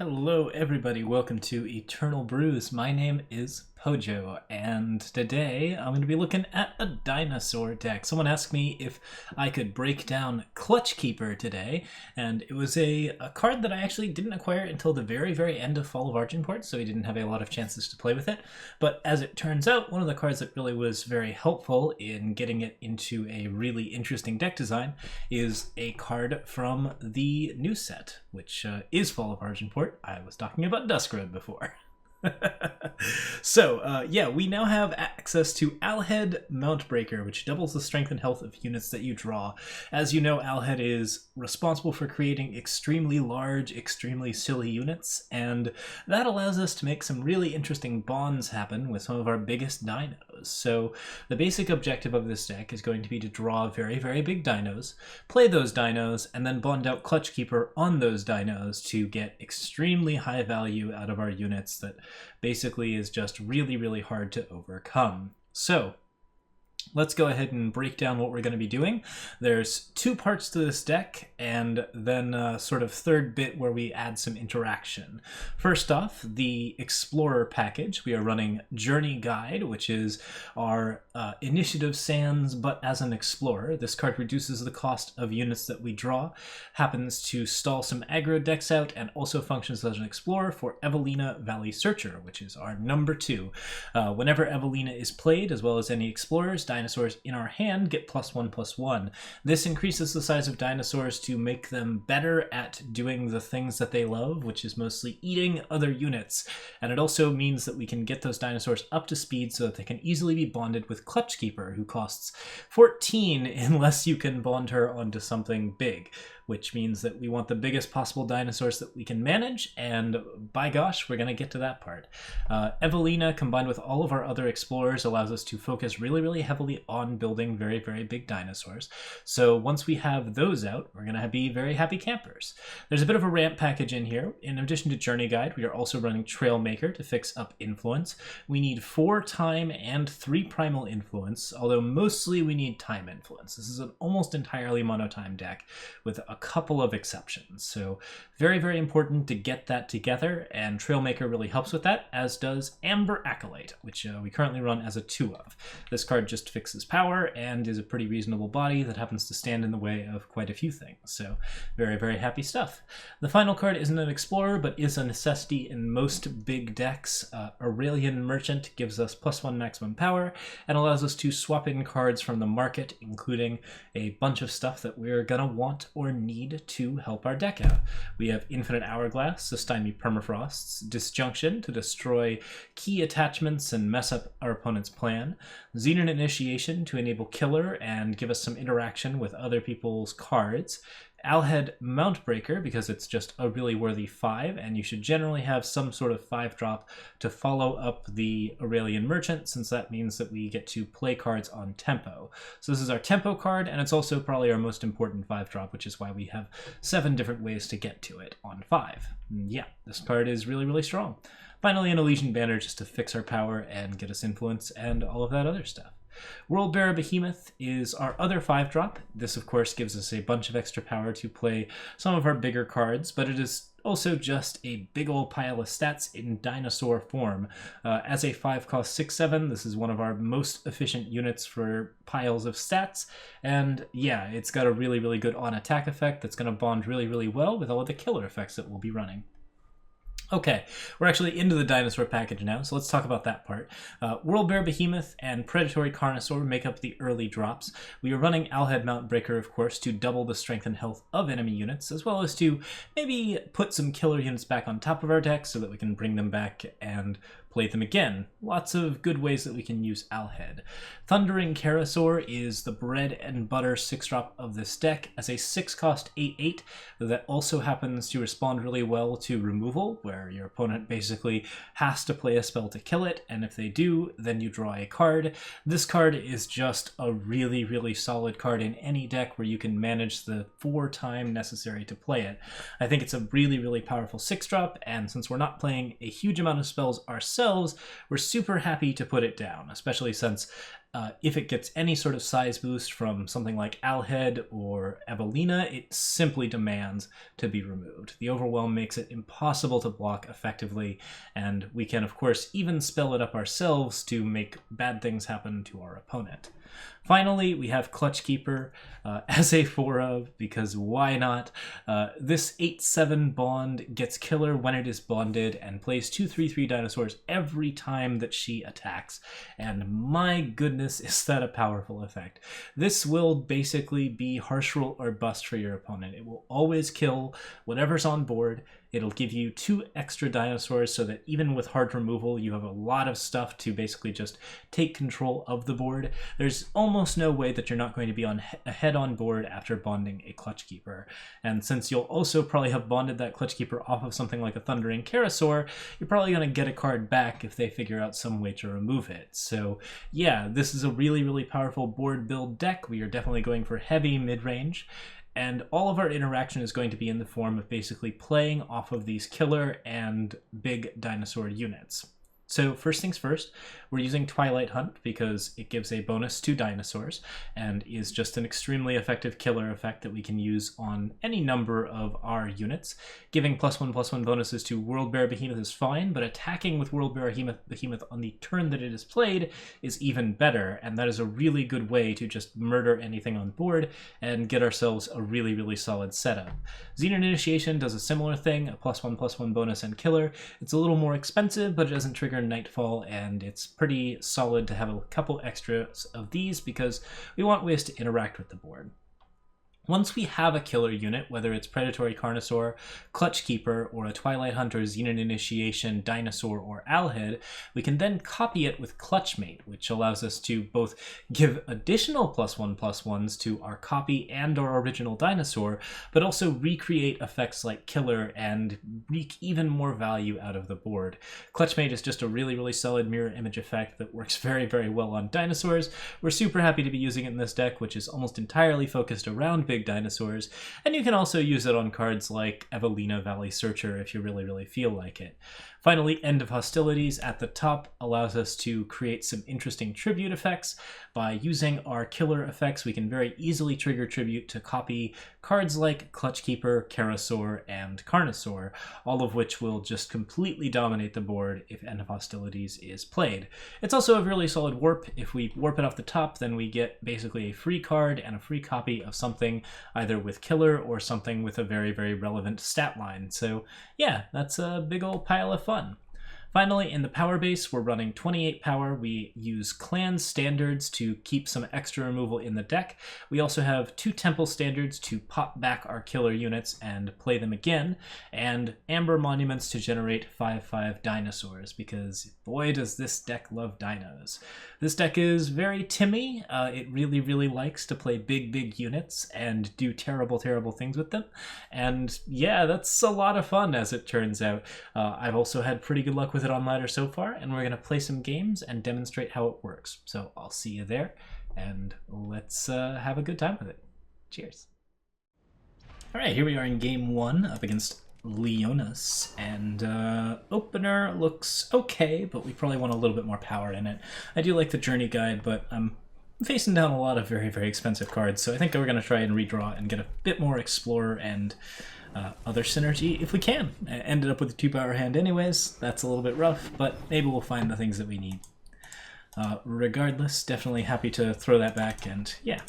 Hello everybody, welcome to Eternal Brews. My name is Pojo, and today I'm going to be looking at a dinosaur deck. Someone asked me if I could break down Clutchkeeper today, and it was a card that I actually didn't acquire until the very end of Fall of Argenport, so we didn't have a lot of chances to play with it. But as it turns out, one of the cards that really was very helpful in getting it into a really interesting deck design is a card from the new set, which is Fall of Argenport. I was talking about Duskroad before. So, we now have access to Alhed Mountbreaker, which doubles the strength and health of units that you draw. As you know, Alhed is responsible for creating extremely large, extremely silly units, and that allows us to make some really interesting bonds happen with some of our biggest dinos. So the basic objective of this deck is going to be to draw very big dinos, play those dinos, and then bond out Clutchkeeper on those dinos to get extremely high value out of our units that basically is just really hard to overcome. So let's go ahead and break down what we're going to be doing. There's two parts to this deck, and then a sort of third bit where we add some interaction. First off, the Explorer package. We are running Journey Guide, which is our initiative sands, but as an explorer. This card reduces the cost of units that we draw, happens to stall some aggro decks out, and also functions as an explorer for Evelina Valley Searcher, which is our number 2. Whenever Evelina is played, as well as any explorers, dinosaurs in our hand get +1/+1. This increases the size of dinosaurs to make them better at doing the things that they love, which is mostly eating other units. And it also means that we can get those dinosaurs up to speed so that they can easily be bonded with Clutchkeeper, who costs 14 unless you can bond her onto something big, which means that we want the biggest possible dinosaurs that we can manage, and by gosh, we're going to get to that part. Evelina, combined with all of our other explorers, allows us to focus really heavily on building very big dinosaurs. So once we have those out, we're going to be very happy campers. There's a bit of a ramp package in here. In addition to Journey Guide, we are also running Trailmaker to fix up influence. We need 4 time and 3 primal influence, although mostly we need time influence. This is an almost entirely monotime deck with a couple of exceptions. So very important to get that together, and Trailmaker really helps with that, as does Amber Acolyte, which we currently run as a 2 of. This card just fixes power and is a pretty reasonable body that happens to stand in the way of quite a few things. So very happy stuff. The final card isn't an explorer, but is a necessity in most big decks. Aurelian Merchant gives us +1 maximum power and allows us to swap in cards from the market, including a bunch of stuff that we're gonna want or need to help our deck out. We have Infinite Hourglass to stymie permafrosts, Disjunction to destroy key attachments and mess up our opponent's plan, Xenan Initiation to enable Killer and give us some interaction with other people's cards, Alhed Mountbreaker because it's just a really worthy 5, and you should generally have some sort of 5-drop to follow up the Aurelian Merchant, since that means that we get to play cards on tempo. So this is our tempo card, and it's also probably our most important 5-drop, which is why we have 7 different ways to get to it on 5. Yeah, this card is really strong. Finally, an Elysian Banner just to fix our power and get us influence and all of that other stuff. Worldbearer Behemoth is our other 5-drop. This, of course, gives us a bunch of extra power to play some of our bigger cards, but it is also just a big old pile of stats in dinosaur form. As a 5-cost 6/7, this is one of our most efficient units for piles of stats, and yeah, it's got a really good on-attack effect that's going to bond really well with all of the killer effects that we'll be running. Okay, we're actually into the dinosaur package now, so let's talk about that part. Worldbearer Behemoth and Predatory Carnosaur make up the early drops. We are running Alhed Mountbreaker, of course, to double the strength and health of enemy units, as well as to maybe put some killer units back on top of our deck so that we can bring them back and play them again. Lots of good ways that we can use Alhed. Thundering Kerasaur is the bread and butter 6-drop of this deck as a 6-cost 8/8 that also happens to respond really well to removal, where your opponent basically has to play a spell to kill it, and if they do, then you draw a card. This card is just a really solid card in any deck where you can manage the 4 time necessary to play it. I think it's a really powerful 6-drop, and since we're not playing a huge amount of spells ourselves, we're super happy to put it down, especially since If it gets any sort of size boost from something like Alhed or Evelina, it simply demands to be removed. The overwhelm makes it impossible to block effectively, and we can of course even spell it up ourselves to make bad things happen to our opponent. Finally, we have Clutchkeeper as a 4-of, because why not? This 8/7 bond gets killer when it is bonded and plays 2/3/3 dinosaurs every time that she attacks. And my goodness, is that a powerful effect. This will basically be harsh rule or bust for your opponent. It will always kill whatever's on board. It'll give you 2 extra dinosaurs so that even with hard removal, you have a lot of stuff to basically just take control of the board. There's almost no way that you're not going to be ahead on board after bonding a Clutchkeeper. And since you'll also probably have bonded that Clutchkeeper off of something like a Thundering Kerasaur, you're probably going to get a card back if they figure out some way to remove it. So yeah, this is a really, really powerful board build deck. We are definitely going for heavy mid-range. And all of our interaction is going to be in the form of basically playing off of these killer and big dinosaur units. So first things first, we're using Twilight Hunt because it gives a bonus to dinosaurs and is just an extremely effective killer effect that we can use on any number of our units. Giving +1/+1 bonuses to Worldbearer Behemoth is fine, but attacking with Worldbearer Behemoth on the turn that it is played is even better, and that is a really good way to just murder anything on board and get ourselves a really, really solid setup. Xenan Initiation does a similar thing, a +1/+1 bonus and killer. It's a little more expensive, but it doesn't trigger Nightfall, and it's pretty solid to have a couple extras of these because we want ways to interact with the board. Once we have a killer unit, whether it's Predatory Carnosaur, Clutchkeeper, or a Twilight Hunter, Xenan Initiation, Dinosaur, or Alhed, we can then copy it with Clutchmate, which allows us to both give additional +1/+1s to our copy and our original dinosaur, but also recreate effects like Killer and wreak even more value out of the board. Clutchmate is just a really, really solid mirror image effect that works very, very well on dinosaurs. We're super happy to be using it in this deck, which is almost entirely focused around big dinosaurs, and you can also use it on cards like Evelina Valley Searcher if you really, really feel like it. Finally, End of Hostilities at the top allows us to create some interesting tribute effects. By using our killer effects, we can very easily trigger tribute to copy cards like Clutchkeeper, Kerasaur, and Carnosaur, all of which will just completely dominate the board if End of Hostilities is played. It's also a really solid warp. If we warp it off the top, then we get basically a free card and a free copy of something either with killer or something with a very, very relevant stat line. So yeah, that's a big old pile of fun. Finally, in the power base, we're running 28 power. We use clan standards to keep some extra removal in the deck. We also have 2 temple standards to pop back our killer units and play them again, and amber monuments to generate 5/5 dinosaurs, because boy does this deck love dinos. This deck is very Timmy. It really, really likes to play big, big units and do terrible, terrible things with them. And yeah, that's a lot of fun, as it turns out. I've also had pretty good luck with it on ladder so far, and we're going to play some games and demonstrate how it works. So I'll see you there, and let's have a good time with it. Cheers. All right, here we are in game 1 up against Leonis, and opener looks okay, but we probably want a little bit more power in it. I do like the journey guide, but I'm facing down a lot of very, very expensive cards, so I think we're going to try and redraw and get a bit more explorer and other synergy if we can. I ended up with a 2-power hand anyways. That's a little bit rough, but maybe we'll find the things that we need. Regardless, definitely happy to throw that back, and yeah,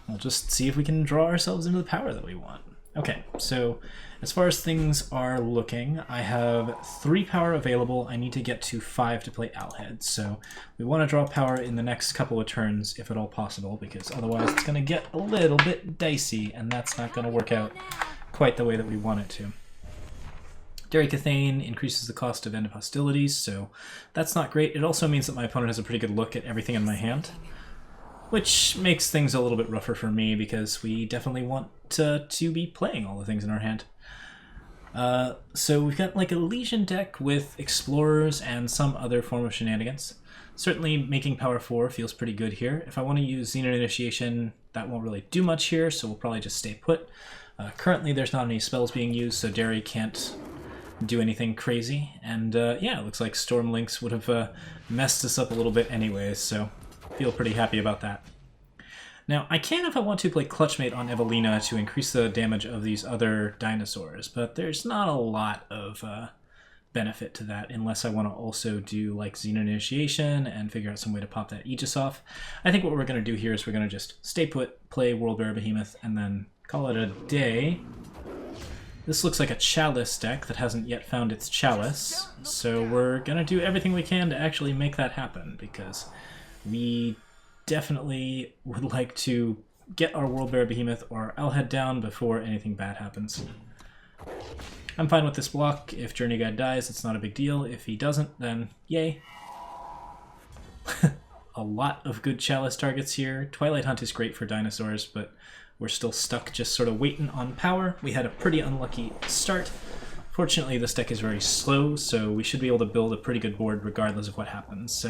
we'll just see if we can draw ourselves into the power that we want. Okay, so as far as things are looking, I have 3 power available. I need to get to 5 to play Alhed, so we want to draw power in the next couple of turns, if at all possible, because otherwise it's going to get a little bit dicey, and that's not going to work out quite the way that we want it to. Cathane increases the cost of End of Hostilities, so that's not great. It also means that my opponent has a pretty good look at everything in my hand, which makes things a little bit rougher for me because we definitely want to be playing all the things in our hand. So we've got like a Legion deck with Explorers and some other form of shenanigans. Certainly making power 4 feels pretty good here. If I want to use Xenan Initiation, that won't really do much here, so we'll probably just stay put. Currently there's not any spells being used, so Derry can't do anything crazy. And yeah, it looks like Stormlinks would have messed us up a little bit anyways, so feel pretty happy about that. Now, I can, if I want to, play Clutchmate on Evelina to increase the damage of these other dinosaurs, but there's not a lot of benefit to that unless I want to also do like Xenan Initiation and figure out some way to pop that Aegis off. I think what we're going to do here is we're going to just stay put, play Worldbearer Behemoth, and then call it a day. This looks like a Chalice deck that hasn't yet found its Chalice, so we're going to do everything we can to actually make that happen, because we definitely would like to get our Worldbearer Behemoth or Alhed down before anything bad happens. I'm fine with this block. If Journey Guide dies, it's not a big deal. If he doesn't, then yay. A lot of good Chalice targets here. Twilight Hunt is great for dinosaurs, but we're still stuck just sort of waiting on power. We had a pretty unlucky start. Fortunately, this deck is very slow, so we should be able to build a pretty good board regardless of what happens.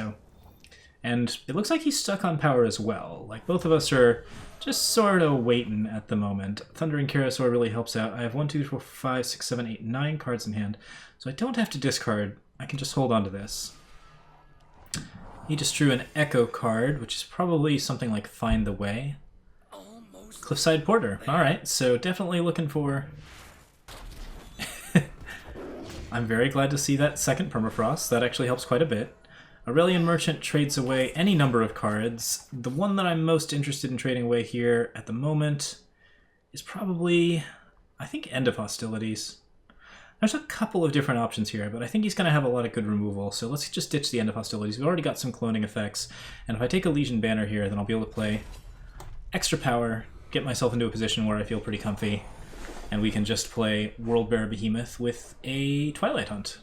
And it looks like he's stuck on power as well. Like, both of us are just sort of waiting at the moment. Thundering Kerasaur really helps out. I have 1, 2, 4, 5, 6, 7, 8, 9 cards in hand, so I don't have to discard. I can just hold on to this. He just drew an Echo card, which is probably something like Find the Way. Cliffside Porter. Alright, so definitely looking for... I'm very glad to see that second Permafrost. That actually helps quite a bit. Aurelian Merchant trades away any number of cards. The one that I'm most interested in trading away here at the moment is probably, I think, End of Hostilities. There's a couple of different options here, but I think he's going to have a lot of good removal, so let's just ditch the End of Hostilities. We've already got some cloning effects, and if I take a Legion Banner here, then I'll be able to play extra power, get myself into a position where I feel pretty comfy, and we can just play Worldbearer Behemoth with a Twilight Hunt.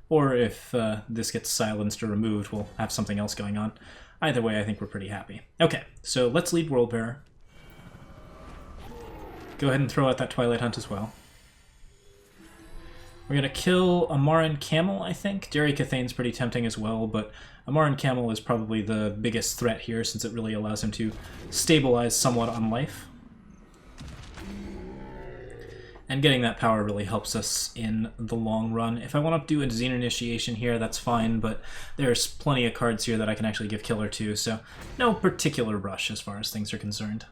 Or if this gets silenced or removed, we'll have something else going on. Either way, I think we're pretty happy. Okay, so let's lead Worldbearer. Go ahead and throw out that Twilight Hunt as well. We're going to kill Amaran Camel, I think. Derry Cathane's pretty tempting as well, but Amaran Camel is probably the biggest threat here since it really allows him to stabilize somewhat on life. And getting that power really helps us in the long run. If I want to do a Xenan Initiation here, that's fine, but there's plenty of cards here that I can actually give killer to, so no particular rush as far as things are concerned.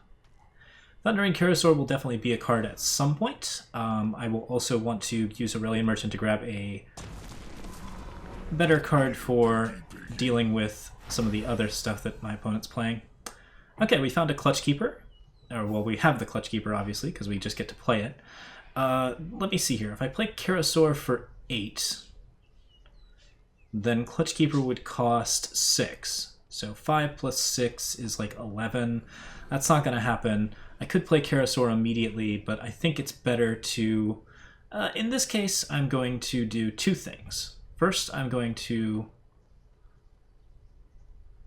Thundering Kerasaur will definitely be a card at some point. I will also want to use Aurelian Merchant to grab a better card for dealing with some of the other stuff that my opponent's playing. Okay, we found a Clutchkeeper. Or, well, we have the Clutchkeeper, obviously, because we just get to play it. Let me see here. If I play Kerasaur for 8, then Clutchkeeper would cost 6. So 5 plus 6 is like 11. That's not going to happen. I could play Kerasaur immediately, but I think it's better to... in this case, I'm going to do 2 things. First, I'm going to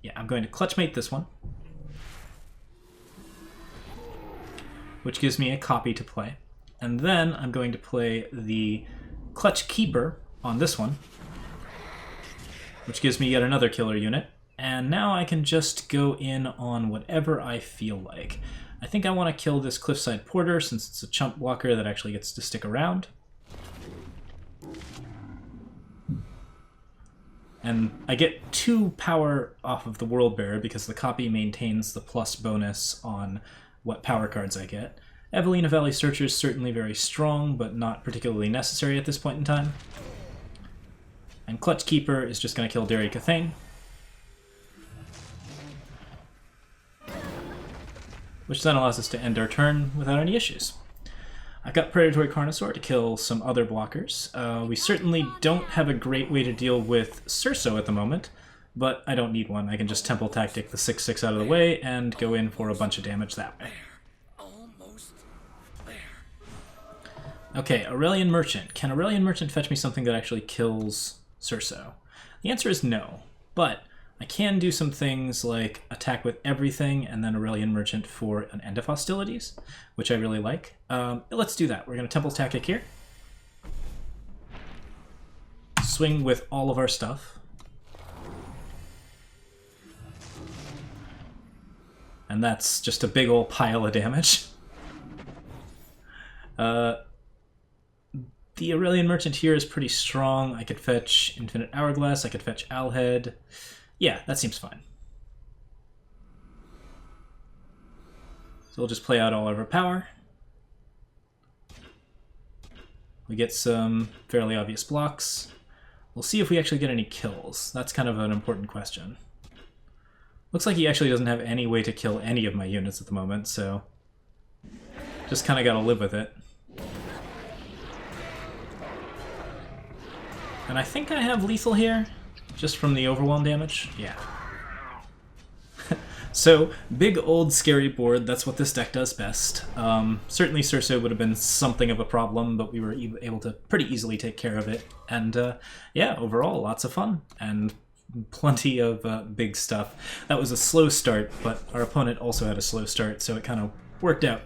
Clutchmate this one, which gives me a copy to play. And then I'm going to play the Clutchkeeper on this one, which gives me yet another killer unit. And now I can just go in on whatever I feel like. I think I want to kill this Cliffside Porter since it's a chump blocker that actually gets to stick around. And I get 2 power off of the Worldbearer because the copy maintains the plus bonus on what power cards I get. Evelina Valley Searcher is certainly very strong, but not particularly necessary at this point in time. And Clutchkeeper is just going to kill Derry Cathane, which then allows us to end our turn without any issues. I've got Predatory Carnosaur to kill some other blockers. We certainly don't have a great way to deal with Cerso at the moment, but I don't need one. I can just Temple Tactic the 6/6 out of the way and go in for a bunch of damage that way. Okay, Aurelian Merchant. Can Aurelian Merchant fetch me something that actually kills Cerso? The answer is no, but I can do some things like attack with everything and then Aurelian Merchant for an End of Hostilities, which I really like. Let's do that. We're going to Temple Tactic here. Swing with all of our stuff. And that's just a big old pile of damage. The Aurelian Merchant here is pretty strong. I could fetch Infinite Hourglass, I could fetch Alhed. Yeah, that seems fine. So we'll just play out all of our power. We get some fairly obvious blocks. We'll see if we actually get any kills. That's kind of an important question. Looks like he actually doesn't have any way to kill any of my units at the moment, so just kind of gotta live with it. And I think I have lethal here, just from the overwhelm damage. Yeah. So, big old scary board, that's what this deck does best. Certainly Cerso would have been something of a problem, but we were able to pretty easily take care of it. And yeah, overall, lots of fun, and plenty of big stuff. That was a slow start, but our opponent also had a slow start, so it kind of worked out.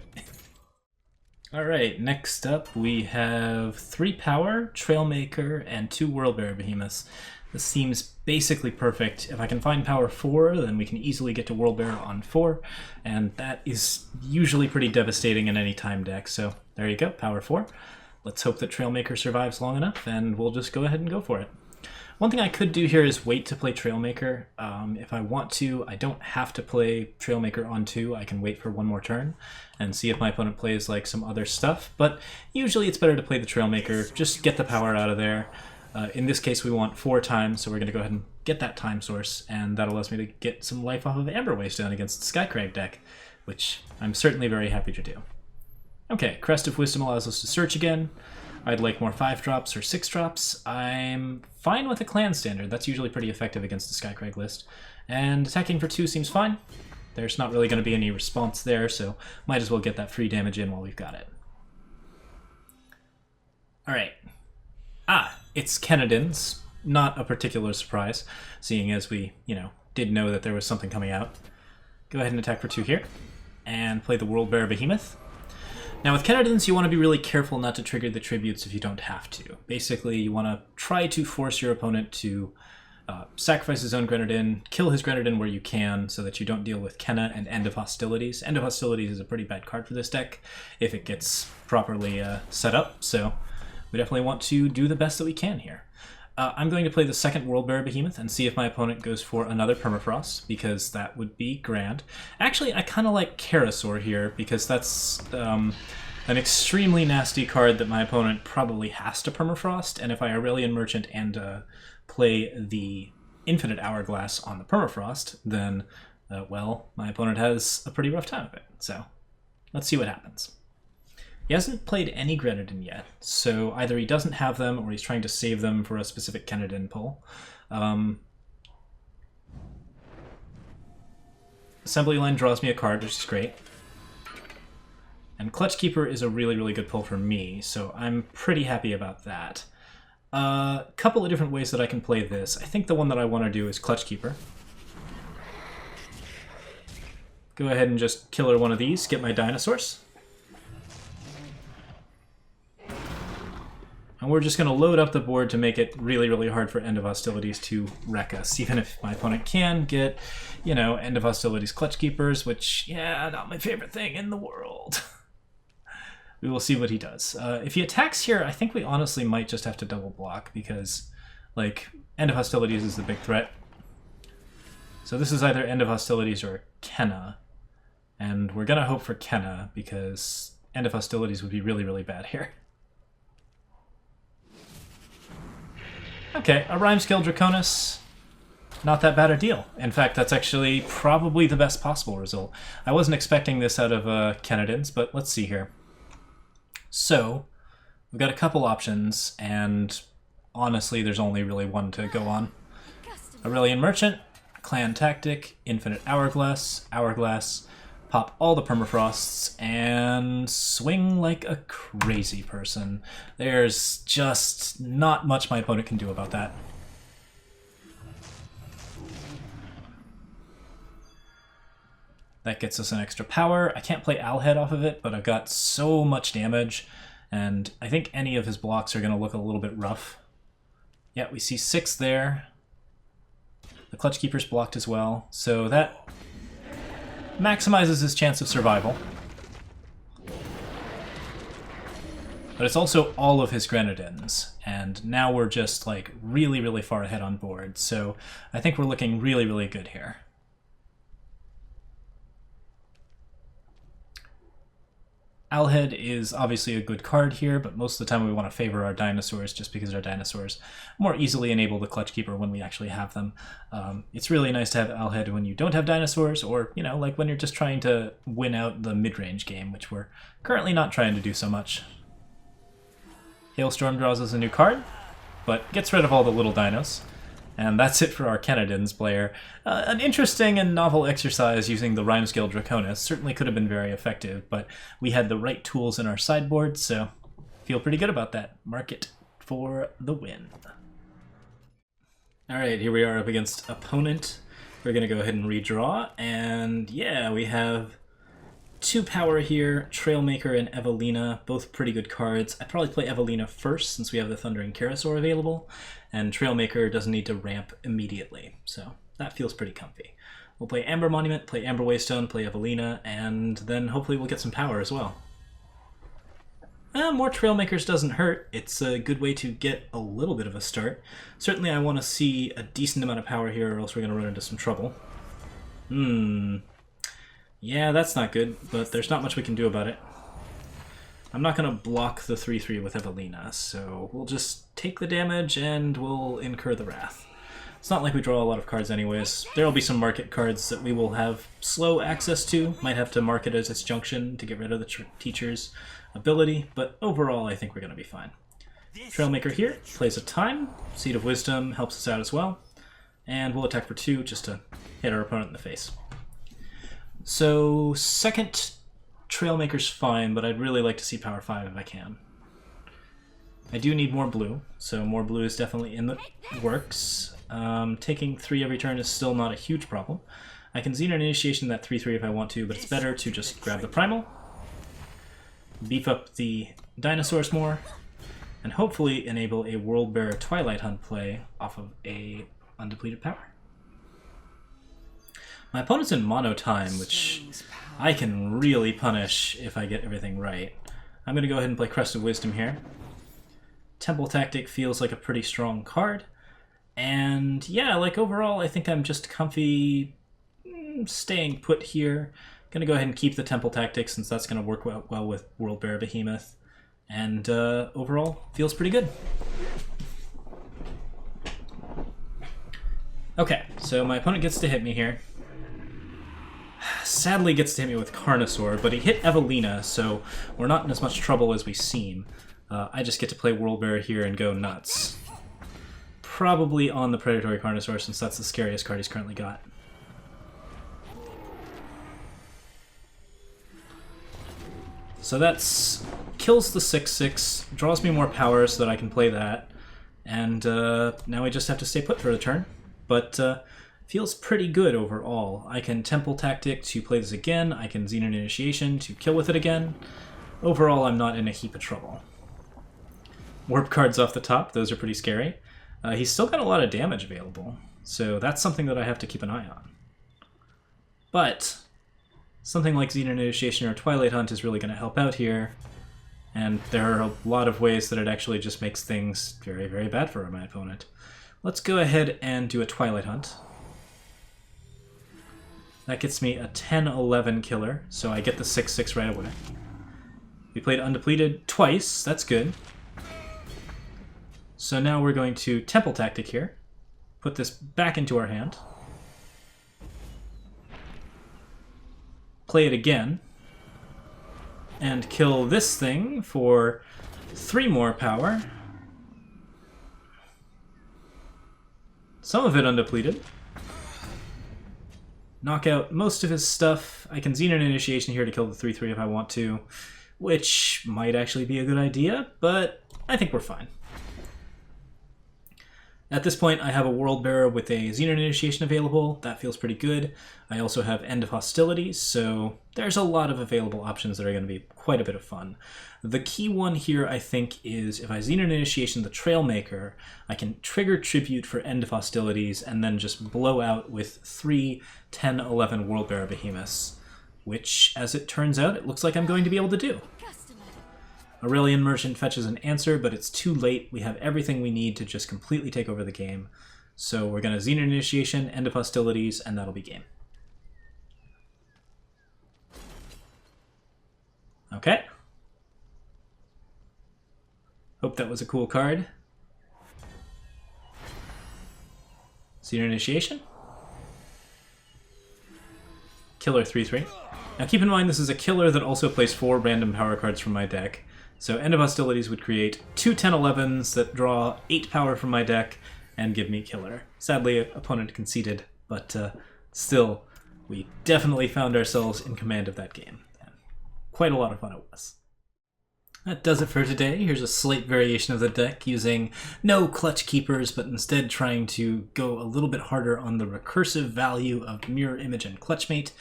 Alright, next up we have 3 power, Trailmaker, and 2 Worldbearer Behemoths. This seems basically perfect. If I can find power 4, then we can easily get to Worldbearer on 4, and that is usually pretty devastating in any time deck, so there you go, power 4. Let's hope that Trailmaker survives long enough, and we'll just go ahead and go for it. One thing I could do here is wait to play Trailmaker. If I want to, I don't have to play Trailmaker on 2. I can wait for one more turn and see if my opponent plays like some other stuff, but usually it's better to play the Trailmaker, just get the power out of there. In this case we want 4 times, so we're going to go ahead and get that time source, and that allows me to get some life off of Amber Waystone against the Skycrag deck, which I'm certainly very happy to do. Okay, Crest of Wisdom allows us to search again. I'd like more 5-drops or 6-drops. I'm fine with a clan standard. That's usually pretty effective against the Skycrag list. And attacking for 2 seems fine. There's not really going to be any response there, so might as well get that free damage in while we've got it. Alright. It's Kenadins. Not a particular surprise, seeing as we, did know that there was something coming out. Go ahead and attack for 2 here, and play the Worldbearer Behemoth. Now with Kenadins, you want to be really careful not to trigger the tributes if you don't have to. Basically, you want to try to force your opponent to sacrifice his own Grenadin, kill his Grenadin where you can, so that you don't deal with Kenna and End of Hostilities. End of Hostilities is a pretty bad card for this deck if it gets properly set up, so we definitely want to do the best that we can here. I'm going to play the second Worldbearer Behemoth and see if my opponent goes for another Permafrost, because that would be grand. Actually, I kind of like Kerasaur here, because that's an extremely nasty card that my opponent probably has to Permafrost, and if I Aurelian Merchant and play the Infinite Hourglass on the Permafrost, then, well, my opponent has a pretty rough time of it. So, let's see what happens. He hasn't played any Grenadin yet, so either he doesn't have them or he's trying to save them for a specific Kenadin pull. Assembly Line draws me a card, which is great. And Clutchkeeper is a really, really good pull for me, so I'm pretty happy about that. A couple of different ways that I can play this. I think the one that I want to do is Clutchkeeper. Go ahead and just killer one of these, get my dinosaurs. And we're just going to load up the board to make it really, really hard for End of Hostilities to wreck us, even if my opponent can get, End of Hostilities Clutchkeepers, which, yeah, not my favorite thing in the world. We will see what he does. If he attacks here, I think we honestly might just have to double block, because, End of Hostilities is the big threat. So this is either End of Hostilities or Kenna, and we're going to hope for Kenna, because End of Hostilities would be really, really bad here. Okay, a Rhyme-Scale Draconis, not that bad a deal. In fact, that's actually probably the best possible result. I wasn't expecting this out of Kenadins, but let's see here. So, we've got a couple options, and honestly, there's only really one to go on. Aurelian Merchant, Clan Tactic, Infinite Hourglass, pop all the Permafrosts, and swing like a crazy person. There's just not much my opponent can do about that. That gets us an extra power. I can't play Alhed off of it, but I've got so much damage, and I think any of his blocks are going to look a little bit rough. Yeah, we see 6 there. The Clutchkeeper's blocked as well, so that maximizes his chance of survival. But it's also all of his Grenadins, and now we're just really, really far ahead on board, so I think we're looking really, really good here. Alhed is obviously a good card here, but most of the time we want to favor our dinosaurs just because our dinosaurs more easily enable the Clutchkeeper when we actually have them. It's really nice to have Alhed when you don't have dinosaurs, or, you know, like when you're just trying to win out the mid-range game, which we're currently not trying to do so much. Hailstorm draws us a new card, but gets rid of all the little dinos. And that's it for our Kenadins player. An interesting and novel exercise using the Rhyme Scale Draconis. Certainly could have been very effective, but we had the right tools in our sideboard, so feel pretty good about that. Mark it for the win. Alright, here we are up against opponent. We're going to go ahead and redraw, and yeah, we have 2 power here, Trailmaker and Evelina, both pretty good cards. I'd probably play Evelina first since we have the Thundering Kerasaur available, and Trailmaker doesn't need to ramp immediately, so that feels pretty comfy. We'll play Amber Monument, play Amber Waystone, play Evelina, and then hopefully we'll get some power as well. More Trailmakers doesn't hurt. It's a good way to get a little bit of a start. Certainly I want to see a decent amount of power here, or else we're going to run into some trouble. Yeah, that's not good, but there's not much we can do about it. I'm not going to block the 3-3 with Evelina, so we'll just take the damage and we'll incur the wrath. It's not like we draw a lot of cards anyways. There will be some market cards that we will have slow access to. Might have to mark it as Disjunction to get rid of the teacher's ability, but overall I think we're going to be fine. Trailmaker here plays a time. Seed of Wisdom helps us out as well. And we'll attack for 2 just to hit our opponent in the face. So, second Trailmaker's fine, but I'd really like to see power 5 if I can. I do need more blue, so more blue is definitely in the works. Taking 3 every turn is still not a huge problem. I can Xenan Initiation that 3-3 if I want to, but it's better to just grab the Primal, beef up the dinosaurs more, and hopefully enable a Worldbearer Twilight Hunt play off of a undepleted power. My opponent's in mono time, which I can really punish if I get everything right. I'm going to go ahead and play Crest of Wisdom here. Temple Tactic feels like a pretty strong card. And yeah, like overall, I think I'm just comfy staying put here. Going to go ahead and keep the Temple Tactic since that's going to work well with Worldbearer Behemoth. And overall, feels pretty good. Okay, so my opponent gets to hit me here. Sadly gets to hit me with Carnosaur, but he hit Evelina, so we're not in as much trouble as we seem. I just get to play Worldbearer here and go nuts. Probably on the Predatory Carnosaur, since that's the scariest card he's currently got. So that's kills the 6-6, draws me more power so that I can play that, and now I just have to stay put for the turn. But feels pretty good overall. I can Temple Tactic to play this again, I can Xenan Initiation to kill with it again. Overall, I'm not in a heap of trouble. Warp cards off the top, those are pretty scary. He's still got a lot of damage available, so that's something that I have to keep an eye on. But something like Xenan Initiation or Twilight Hunt is really going to help out here, and there are a lot of ways that it actually just makes things very, very bad for my opponent. Let's go ahead and do a Twilight Hunt. That gets me a 10-11 killer, so I get the 6-6 right away. We played undepleted twice, that's good. So now we're going to Temple Tactic here, put this back into our hand, play it again, and kill this thing for 3 more power. Some of it undepleted. Knock out most of his stuff. I can Xenan Initiation here to kill the 3-3 if I want to, which might actually be a good idea, but I think we're fine. At this point, I have a Worldbearer with a Xenan Initiation available. That feels pretty good. I also have End of Hostilities, so there's a lot of available options that are going to be quite a bit of fun. The key one here, I think, is if I Xenan Initiation the Trailmaker, I can trigger Tribute for End of Hostilities and then just blow out with 3 10-11 Worldbearer Behemoths, which, as it turns out, it looks like I'm going to be able to do. Aurelian Merchant fetches an answer, but it's too late. We have everything we need to just completely take over the game. So we're going to Xenan Initiation, End of Hostilities, and that'll be game. Okay, Hope that was a cool card. Xenan Initiation. Killer 3/3. Now keep in mind this is a killer that also plays 4 random power cards from my deck. So End of Hostilities would create 2 10/11s that draw 8 power from my deck and give me killer. Sadly, opponent conceded, but still, we definitely found ourselves in command of that game. And quite a lot of fun it was. That does it for today. Here's a slight variation of the deck using no Clutchkeepers, but instead trying to go a little bit harder on the recursive value of Mirror Image and Clutchmate,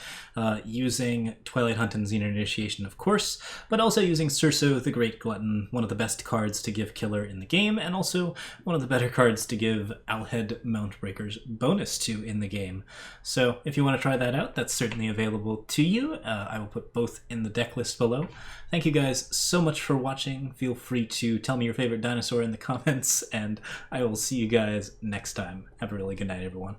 using Twilight Hunt and Xenan Initiation, of course, but also using Surso the Great Glutton, one of the best cards to give killer in the game, and also one of the better cards to give Alhed Mountbreaker's bonus to in the game. So if you want to try that out, that's certainly available to you. I will put both in the deck list below. Thank you guys so much for watching. Feel free to tell me your favorite dinosaur in the comments, and I will see you guys next time. Have a really good night, everyone.